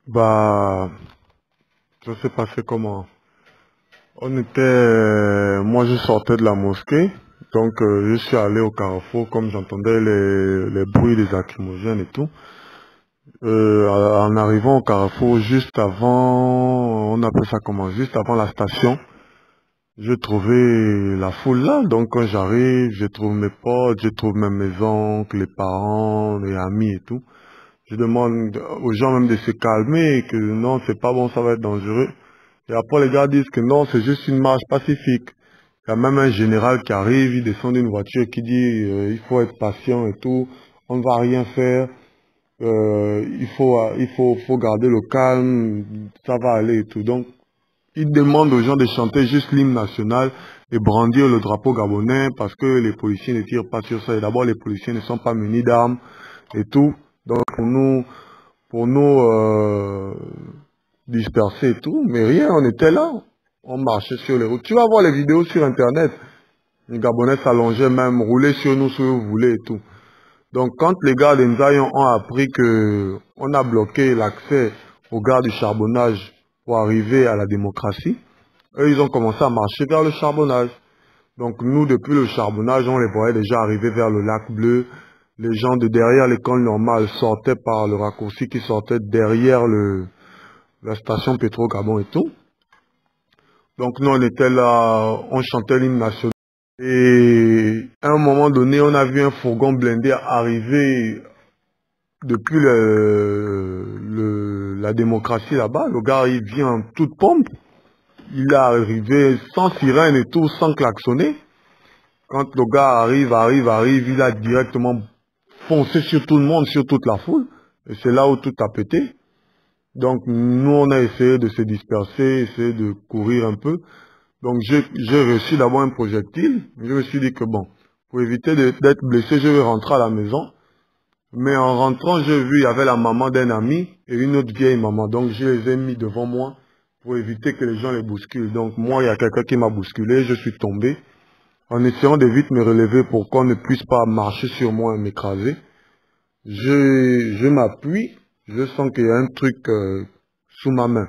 Bah, ça s'est passé comment? Moi je sortais de la mosquée, donc je suis allé au carrefour comme j'entendais les bruits des lacrymogènes et tout. En arrivant au carrefour, juste avant, on appelle ça comment? Juste avant la station, je trouvais la foule là. Donc quand j'arrive, je trouve mes potes, je trouve même mes oncles, les parents, les amis et tout. Je demande aux gens même de se calmer, que non, c'est pas bon, ça va être dangereux. Et après, les gars disent que non, c'est juste une marche pacifique. Il y a même un général qui arrive, il descend d'une voiture qui dit il faut être patient et tout, on ne va rien faire, faut garder le calme, ça va aller et tout. Donc, il demande aux gens de chanter juste l'hymne national et brandir le drapeau gabonais parce que les policiers ne tirent pas sur ça. Et d'abord, les policiers ne sont pas munis d'armes et tout. Donc, pour nous disperser et tout, mais rien, on était là. On marchait sur les routes. Tu vas voir les vidéos sur Internet. Les Gabonais s'allongeaient même, roulaient sur nous si vous voulez et tout. Donc, quand les gars d'Enzaï ont appris que on a bloqué l'accès aux gars du charbonnage pour arriver à la démocratie, eux, ils ont commencé à marcher vers le charbonnage. Donc, nous, depuis le charbonnage, on les voyait déjà arriver vers le lac Bleu. Les gens de derrière l'école normale sortaient par le raccourci qui sortait derrière la station Pétro-Gabon et tout. Donc nous, on était là, on chantait l'hymne national. Et à un moment donné, on a vu un fourgon blindé arriver depuis la démocratie là-bas. Le gars, il vient en toute pompe. Il est arrivé sans sirène et tout, sans klaxonner. Quand le gars arrive, il a directement foncé sur tout le monde, sur toute la foule. Et c'est là où tout a pété. Donc nous, on a essayé de se disperser, essayé de courir un peu. Donc j'ai reçu d'abord un projectile. Je me suis dit que bon, pour éviter d'être blessé, je vais rentrer à la maison. Mais en rentrant, j'ai vu, il y avait la maman d'un ami et une autre vieille maman. Donc je les ai mis devant moi pour éviter que les gens les bousculent. Donc moi, il y a quelqu'un qui m'a bousculé, je suis tombé. En essayant de vite me relever pour qu'on ne puisse pas marcher sur moi et m'écraser. Je m'appuie, je sens qu'il y a un truc sous ma main.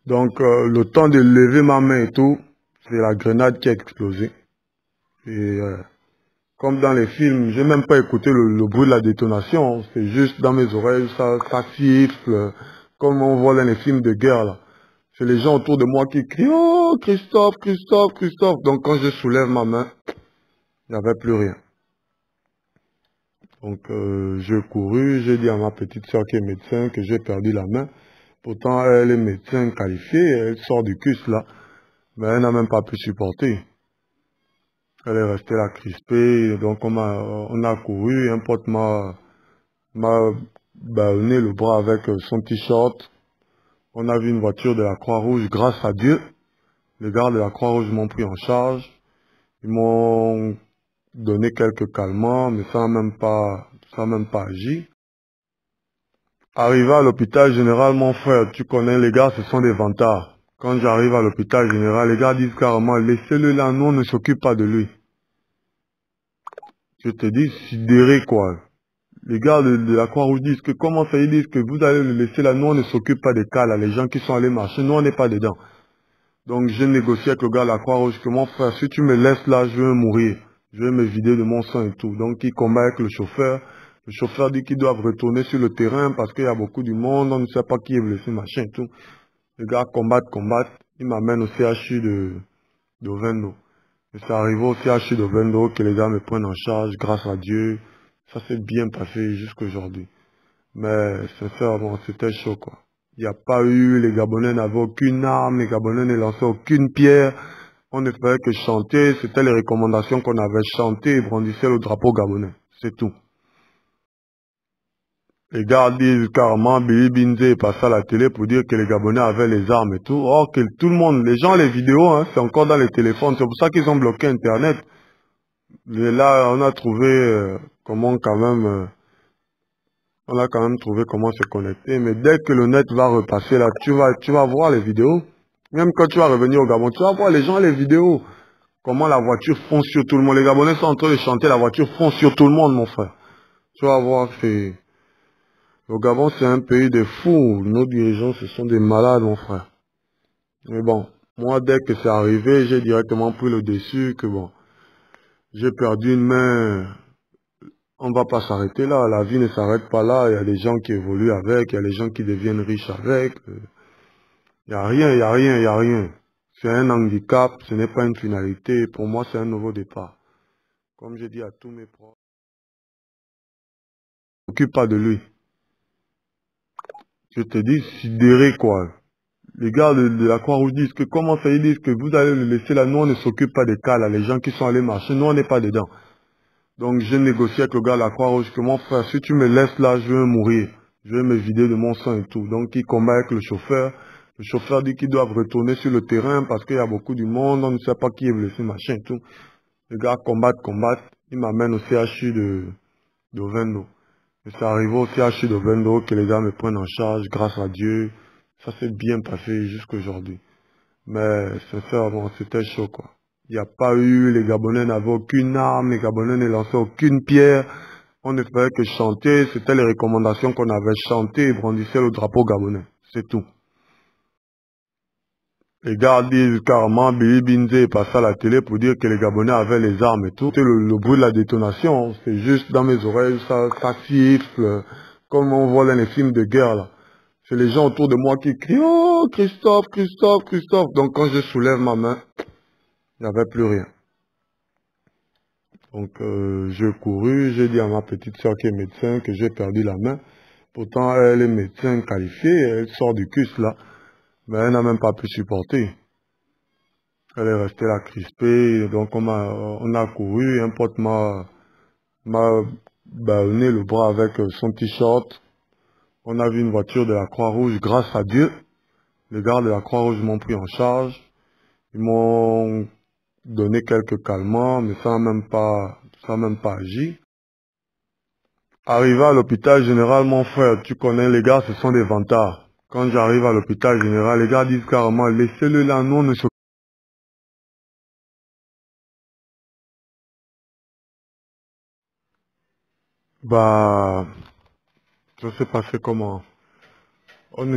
Donc, le temps de lever ma main et tout, c'est la grenade qui a explosé. Et comme dans les films, j'ai même pas écouté le bruit de la détonation. C'est juste dans mes oreilles, ça siffle, comme on voit dans les films de guerre là. C'est les gens autour de moi qui crient «Oh, Christophe, Christophe, Christophe!» Donc, quand je soulève ma main, il n'y avait plus rien. Donc, j'ai couru, j'ai dit à ma petite soeur qui est médecin que j'ai perdu la main. Pourtant, elle est médecin qualifiée, elle sort du CUS là. Mais elle n'a même pas pu supporter. Elle est restée là crispée. Donc on a couru. Un pote m'a ballonné le bras avec son t-shirt. On a vu une voiture de la Croix-Rouge. Grâce à Dieu, les gars de la Croix-Rouge m'ont pris en charge. Ils m'ont donné quelques calmants, mais ça n'a même pas agi. Arrivé à l'hôpital général, mon frère, tu connais les gars, ce sont des vantards. Quand j'arrive à l'hôpital général, les gars disent carrément, laissez-le là, nous on ne s'occupe pas de lui. Je te dis, sidéré quoi. Les gars de la Croix-Rouge disent que comment ça, ils disent que vous allez le laisser là, nous on ne s'occupe pas des cas là, les gens qui sont allés marcher, nous on n'est pas dedans. Donc j'ai négocié avec le gars de la Croix-Rouge que mon frère, si tu me laisses là, je vais mourir. Je vais me vider de mon sang et tout. Donc il combat avec le chauffeur. Le chauffeur dit qu'ils doivent retourner sur le terrain parce qu'il y a beaucoup du monde, on ne sait pas qui est blessé, machin et tout. Les gars combattent. Ils m'amènent au CHU de Vendo. Et c'est arrivé au CHU de Vendo que les gars me prennent en charge, grâce à Dieu. Ça s'est bien passé jusqu'aujourd'hui. Mais sincèrement, c'était chaud quoi. Il n'y a pas eu, les Gabonais n'avaient aucune arme, les Gabonais ne lançaient aucune pierre. On ne faisait que chanter, c'était les recommandations qu'on avait chantées et brandissaient le drapeau gabonais. C'est tout. Les gars disent carrément, Billy Binze est passé à la télé pour dire que les Gabonais avaient les armes et tout. Or que tout le monde, les gens, les vidéos, hein, c'est encore dans les téléphones. C'est pour ça qu'ils ont bloqué Internet. Et là, on a trouvé comment quand même... on a quand même trouvé comment se connecter. Mais dès que le net va repasser là, tu vas voir les vidéos. Même quand tu vas revenir au Gabon, tu vas voir les gens, les vidéos. Comment la voiture fonce sur tout le monde. Les Gabonais sont en train de chanter, la voiture fonce sur tout le monde, mon frère. Tu vas voir, Le Gabon, c'est un pays de fous. Nos dirigeants, ce sont des malades, mon frère. Mais bon, moi, dès que c'est arrivé, j'ai directement pris le dessus que bon, j'ai perdu une main. On va pas s'arrêter là. La vie ne s'arrête pas là. Il y a des gens qui évoluent avec, il y a des gens qui deviennent riches avec. Il n'y a rien, il n'y a rien, il n'y a rien. C'est un handicap, ce n'est pas une finalité. Pour moi, c'est un nouveau départ. Comme je dis à tous mes proches, ne m'occupe pas de lui. Je te dis, sidéré quoi. Les gars de la Croix-Rouge disent que comment ça, ils disent que vous allez le laisser là. Nous, on ne s'occupe pas des cas là. Les gens qui sont allés marcher, nous, on n'est pas dedans. Donc, j'ai négocié avec le gars de la Croix-Rouge que mon frère, si tu me laisses là, je vais mourir. Je vais me vider de mon sang et tout. Donc, il combat avec le chauffeur. Le chauffeur dit qu'ils doivent retourner sur le terrain parce qu'il y a beaucoup de monde. On ne sait pas qui est blessé, machin et tout. Les gars combattent. Ils m'amènent au CHU d'Ovendo. Et c'est arrivé au CHU d'Ovendo que les gars me prennent en charge, grâce à Dieu. Ça s'est bien passé jusqu'à aujourd'hui. Mais sincèrement, c'était chaud quoi. Il n'y a pas eu, les Gabonais n'avaient aucune arme, les Gabonais ne lançaient aucune pierre. On ne faisait que chanter, c'était les recommandations qu'on avait chantées et brandissaient le drapeau gabonais. C'est tout. Les gars disent carrément, Billy Binze est passé à la télé pour dire que les Gabonais avaient les armes et tout. C'est le bruit de la détonation, c'est juste dans mes oreilles, ça siffle, comme on voit dans les films de guerre là. C'est les gens autour de moi qui crient, oh Christophe, Christophe, Christophe. Donc quand je soulève ma main, il n'y avait plus rien. Donc j'ai couru, j'ai dit à ma petite soeur qui est médecin que j'ai perdu la main. Pourtant elle est médecin qualifiée, elle sort du CUS là, mais elle n'a même pas pu supporter. Elle est restée là crispée, donc on a couru, un pote m'a ballonné le bras avec son t-shirt. On a vu une voiture de la Croix-Rouge, grâce à Dieu. Les gars de la Croix-Rouge m'ont pris en charge. Ils m'ont donné quelques calmants, mais ça n'a même pas agi. Arrivé à l'hôpital général, mon frère, tu connais les gars, ce sont des vantards. Quand j'arrive à l'hôpital général, les gars disent carrément, laissez-le là, nous on ne se... Bah, ça s'est passé comment? Moi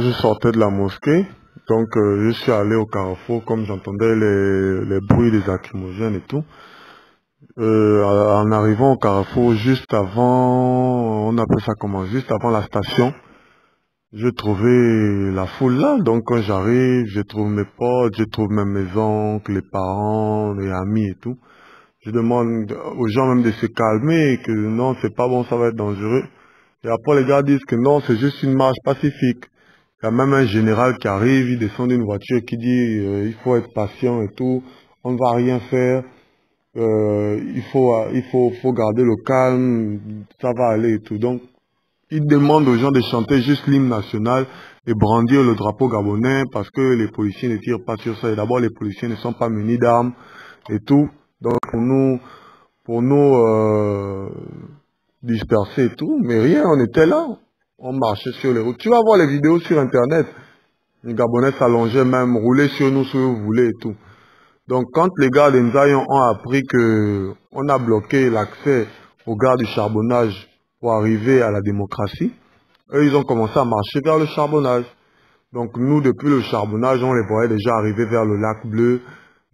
je sortais de la mosquée, donc je suis allé au carrefour, comme j'entendais les bruits des lacrymogènes et tout. En arrivant au carrefour, juste avant, on appelle ça comment? Juste avant la station, je trouvais la foule là. Donc quand j'arrive, je trouve mes potes, je trouve même mes oncles, les parents, les amis et tout. Je demande aux gens même de se calmer, que non, c'est pas bon, ça va être dangereux. Et après les gars disent que non, c'est juste une marche pacifique. Il y a même un général qui arrive, il descend d'une voiture qui dit il faut être patient et tout, on ne va rien faire. Faut garder le calme, ça va aller et tout. Donc, il demande aux gens de chanter juste l'hymne national et brandir le drapeau gabonais parce que les policiers ne tirent pas sur ça. Et d'abord, les policiers ne sont pas munis d'armes et tout. Donc, pour nous disperser et tout, mais rien, on était là. On marchait sur les routes. Tu vas voir les vidéos sur Internet. Les Gabonais s'allongeaient même, roulaient sur nous si vous voulez et tout. Donc, quand les gars d'Enzaï ont appris que on a bloqué l'accès aux gars du charbonnage pour arriver à la démocratie, eux, ils ont commencé à marcher vers le charbonnage. Donc, nous, depuis le charbonnage, on les voyait déjà arriver vers le lac Bleu.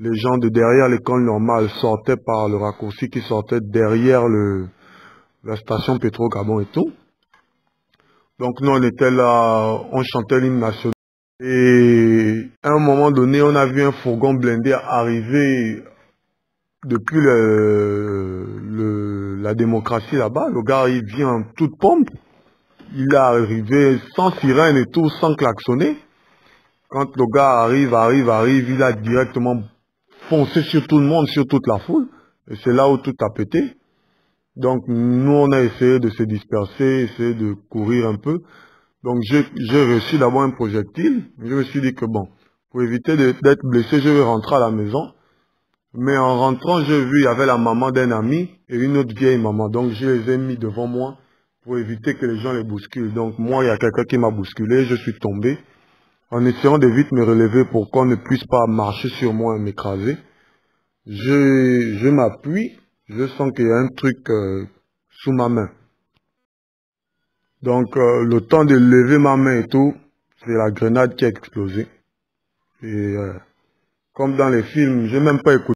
Les gens de derrière l'école normale sortaient par le raccourci qui sortait derrière la station Pétro-Gabon et tout. Donc, nous, on était là, on chantait l'hymne national. Et à un moment donné, on a vu un fourgon blindé arriver depuis la démocratie là-bas. Le gars, il vient en toute pompe. Il est arrivé sans sirène et tout, sans klaxonner. Quand le gars arrive, il a directement foncé sur tout le monde, sur toute la foule. Et c'est là où tout a pété. Donc, nous, on a essayé de se disperser, essayé de courir un peu. Donc, j'ai reçu d'abord un projectile. Je me suis dit que bon, pour éviter d'être blessé, je vais rentrer à la maison. Mais en rentrant, j'ai vu, il y avait la maman d'un ami et une autre vieille maman. Donc, je les ai mis devant moi pour éviter que les gens les bousculent. Donc, moi, il y a quelqu'un qui m'a bousculé, je suis tombé. En essayant de vite me relever pour qu'on ne puisse pas marcher sur moi et m'écraser, je m'appuie, je sens qu'il y a un truc sous ma main. Donc, le temps de lever ma main et tout, c'est la grenade qui a explosé. Et comme dans les films, j'ai même pas écouté.